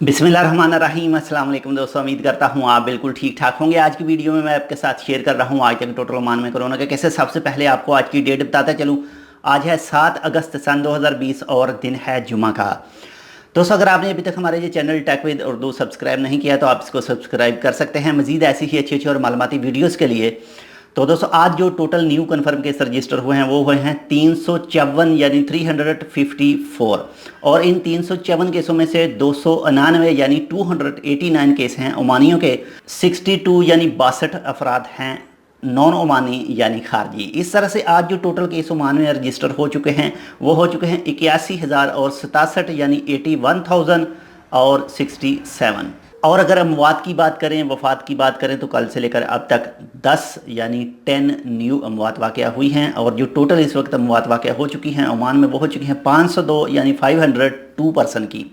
बिस्मिल्लाहिर्रहमानिर्रहीम। अस्सलाम वालेकुम दोस्तों, उम्मीद करता हूँ आप बिल्कुल ठीक ठाक होंगे। आज की वीडियो में मैं आपके साथ शेयर कर रहा हूँ आज तक टोटल ओमान में कोरोना के केसेस। सबसे पहले आपको आज की डेट बताता चलूँ। आज है 7 अगस्त सन 2020 और दिन है जुमा का। दोस्तों, अगर आपने अभी तक हमारे ये channel Tech with Urdu subscribe नहीं किया तो आप इसको सब्सक्राइब कर सकते हैं मज़ीद ऐसी ही अच्छी अच्छी और मालूमाती वीडियोज़ के लिए। तो दोस्तों, आज जो total new confirm case register हुए हैं वो हुए हैं 354 यानी 354। और इन 354 केसों में से 299 यानी 289 केस हैं ओमानियों के। 62 यानी 62 अफराद हैं नॉन ओमानी यानी खारजी। इस तरह से आज जो टोटल केस ओमान में रजिस्टर हो चुके हैं वो हो चुके हैं 81,000 और 67 यानी 81,067। और अगर अमवात की बात करें, वफ़ात की बात करें तो कल से लेकर अब तक 10 यानी 10 न्यू अमवात वाक़या हुई हैं। और जो टोटल इस वक्त अमवात वाक़या हो चुकी हैं ओमान में वो हो चुकी हैं 502 यानी 502 पर्सन की।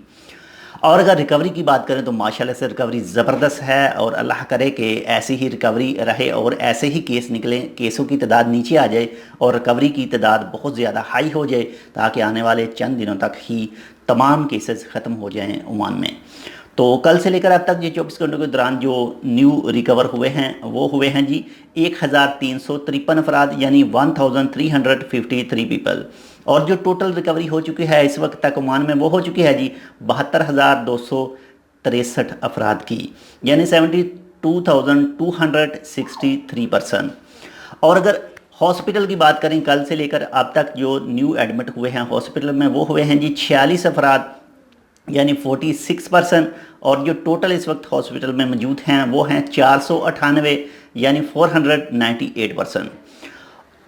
और अगर रिकवरी की बात करें तो माशाल्लाह से रिकवरी ज़बरदस्त है और अल्लाह करे कि ऐसी ही रिकवरी रहे और ऐसे ही केस निकलें, केसों की तादाद नीचे आ जाए और रिकवरी की तादाद बहुत ज़्यादा हाई हो जाए ताकि आने वाले चंद दिनों तक ही तमाम केसेस ख़त्म हो जाएँ ओमान में। तो कल से लेकर अब तक ये 24 घंटों के दौरान जो न्यू रिकवर हुए हैं वो हुए हैं जी 1353 अफराद यानी 1353 पीपल। और जो टोटल रिकवरी हो चुकी है इस वक्त तक ओमान में वो हो चुकी है जी 72,263 अफराद की यानी 72,263 पर्सन। और अगर हॉस्पिटल की बात करें कल से लेकर अब तक जो न्यू एडमिट हुए हैं हॉस्पिटल में वो हुए हैं जी 46 अफराद यानी 46 पर्सन। और जो टोटल इस वक्त हॉस्पिटल में मौजूद हैं वो हैं 498 यानी 498 पर्सन।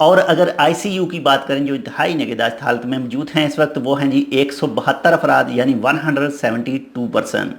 और अगर आईसीयू की बात करें जो इंतहाई निगहदाश्त हालत में मौजूद हैं इस वक्त वो हैं जी 172 अफराद यानी 172 पर्सन।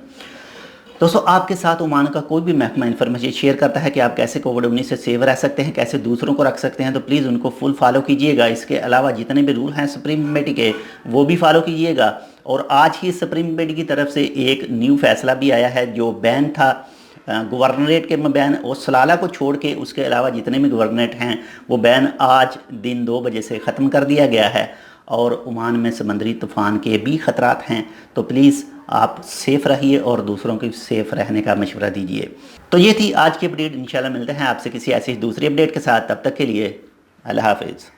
दोस्तों, आपके साथ ओमान का कोई भी महकमा इन्फॉर्मेशन शेयर करता है कि आप कैसे कोविड-19 से सेव रह सकते हैं, कैसे दूसरों को रख सकते हैं, तो प्लीज़ उनको फुल फॉलो कीजिएगा। इसके अलावा जितने भी रूल हैं सुप्रीम कमेटी के वो भी फॉलो कीजिएगा। और आज ही सुप्रीम कमेटी की तरफ से एक न्यू फैसला भी आया है। जो बैन था गवर्नरेट के में बैन और सलाला को छोड़ के उसके अलावा जितने भी गवर्नरेट हैं वो बैन आज दिन 2 बजे से ख़त्म कर दिया गया है। और ओमान में समंदरी तूफ़ान के भी ख़तरात हैं, तो प्लीज़ आप सेफ़ रहिए और दूसरों को सेफ़ रहने का मशवरा दीजिए। तो ये थी आज की अपडेट। इंशाल्लाह मिलते हैं आपसे किसी ऐसी दूसरी अपडेट के साथ। तब तक के लिए अल्लाह हाफ़िज़।